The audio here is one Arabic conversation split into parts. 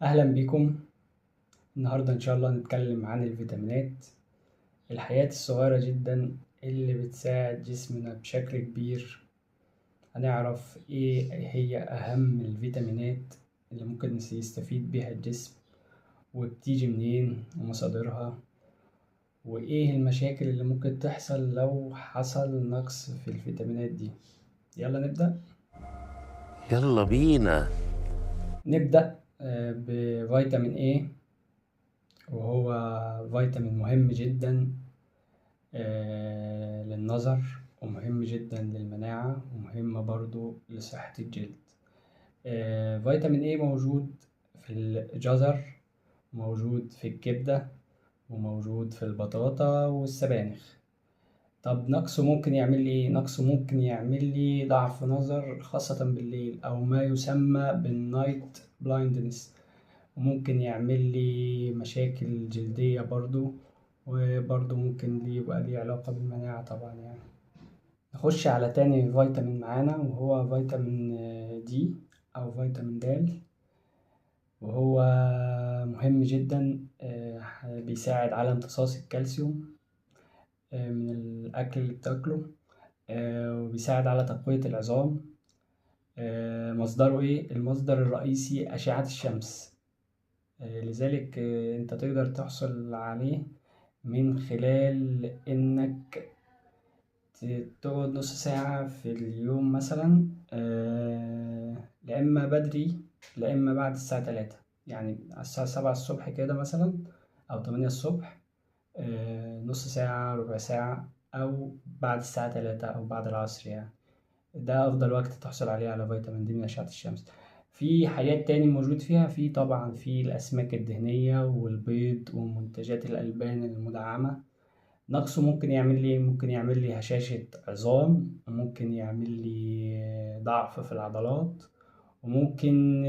أهلا بكم. النهاردة إن شاء الله هنتكلم عن الفيتامينات، الحاجات الصغيرة جدا اللي بتساعد جسمنا بشكل كبير. هنعرف إيه هي أهم الفيتامينات اللي ممكن يستفيد بيها الجسم، وبتيجي منين ومصادرها، وإيه المشاكل اللي ممكن تحصل لو حصل نقص في الفيتامينات دي. يلا نبدأ. يلا بينا. نبدأ بفيتامين A، وهو فيتامين مهم جدا للنظر، ومهم جدا للمناعة، ومهم برضو لصحة الجلد. فيتامين A موجود في الجزر، موجود في الكبدة، وموجود في البطاطا والسبانخ. طب نقصه ممكن يعمل لي ايه؟ نقصه ممكن يعمل لي ضعف نظر خاصة بالليل، او ما يسمى بالنايت بلايندنس، وممكن يعمل لي مشاكل جلدية برضو، وبرضو ممكن يبقى ليه علاقة بالمناعة طبعا يعني. نخش على تاني فيتامين معانا، وهو فيتامين دي أو فيتامين د، وهو مهم جدا. بيساعد على امتصاص الكالسيوم من الأكل اللي بتاكله، وبيساعد على تقوية العظام. مصدره إيه؟ المصدر الرئيسي أشعة الشمس. لذلك أنت تقدر تحصل عليه من خلال إنك تقعد نص ساعة في اليوم مثلا، لا إما بدري لا إما بعد الساعة 3، يعني على الساعة 7 الصبح كده مثلا، أو 8 الصبح. نص ساعة ربع ساعة، أو بعد الساعة 3 أو بعد العصر يعني. ده أفضل وقت تحصل عليه على فيتامين دي من أشعة الشمس. في حاجات تاني موجود فيها، في طبعا في الأسماك الدهنية والبيض ومنتجات الألبان المدعمة. نقصه ممكن يعمل لي هشاشة عظام، وممكن يعمل لي ضعف في العضلات، وممكن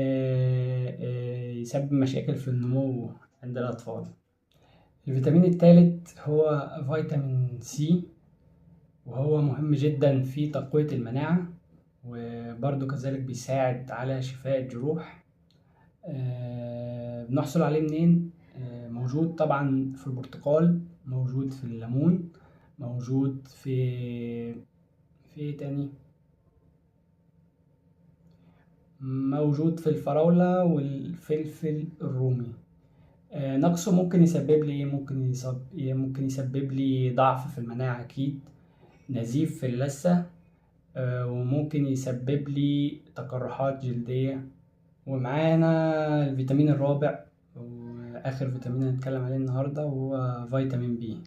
يسبب مشاكل في النمو عند الأطفال. الفيتامين الثالث هو فيتامين سي، وهو مهم جدا في تقوية المناعة، وبرضه كذلك بيساعد على شفاء الجروح. بنحصل عليه منين؟ موجود طبعا في البرتقال، موجود في الليمون، موجود في ايه تاني، موجود في الفراولة والفلفل الرومي. نقصه ممكن يسبب لي ايه؟ ممكن يسبب لي ضعف في المناعة أكيد، نزيف في اللثة، وممكن يسبب لي تقرحات جلدية. ومعانا الفيتامين الرابع وآخر فيتامين هنتكلم عليه النهاردة، وهو فيتامين بي.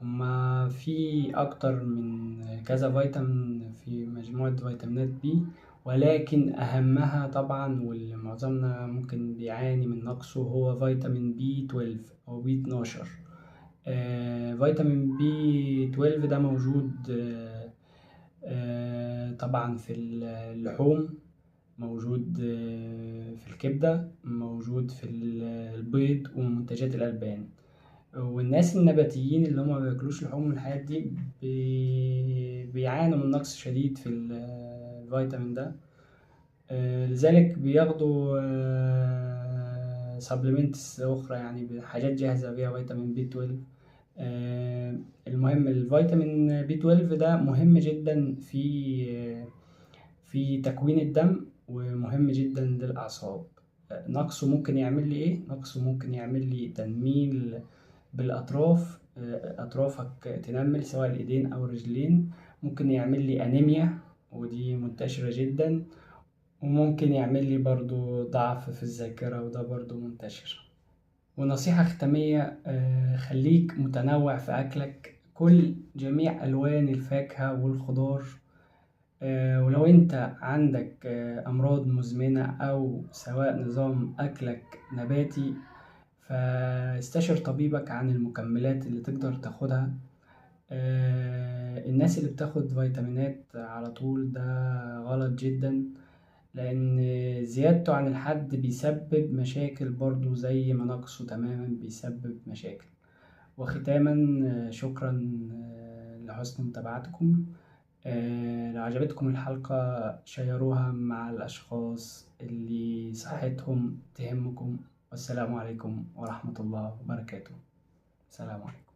هما في أكتر من كذا فيتامين في مجموعة فيتامينات بي، ولكن أهمها طبعا واللي معظمنا ممكن بيعاني من نقصه هو فيتامين بي 12 أو بي 12. فيتامين بي 12 ده موجود طبعا في اللحوم، موجود في الكبدة، موجود في البيض ومنتجات الألبان. والناس النباتيين اللي هم ما بياكلوش لحوم من الحاجات دي بيعانوا من نقص شديد في الفيتامين ده. لذلك بياخدوا سبلمنتس أخرى، يعني حاجات جاهزة فيها فيتامين بي 12. المهم الفيتامين بي 12 ده مهم جدا في تكوين الدم، ومهم جدا للأعصاب. نقصه ممكن يعمل لي إيه؟ نقصه ممكن يعمل لي تنميل بالأطراف، أطرافك تنمل سواء الإيدين أو الرجلين. ممكن يعمل لي أنيميا، ودي منتشرة جدا. وممكن يعمل لي برضو ضعف في الذاكرة، وده برضو منتشر. ونصيحة ختامية، خليك متنوع في أكلك، كل جميع ألوان الفاكهة والخضار. ولو انت عندك أمراض مزمنة، أو سواء نظام أكلك نباتي، فاستشر طبيبك عن المكملات اللي تقدر تاخدها. الناس اللي بتاخد فيتامينات على طول ده غلط جدا، لأن زيادته عن الحد بيسبب مشاكل برضو، زي ما نقصه تماما بيسبب مشاكل. وختاما شكرا لحسن متابعتكم. لو عجبتكم الحلقة شيروها مع الأشخاص اللي صحتهم تهمكم. والسلام عليكم ورحمة الله وبركاته. السلام عليكم.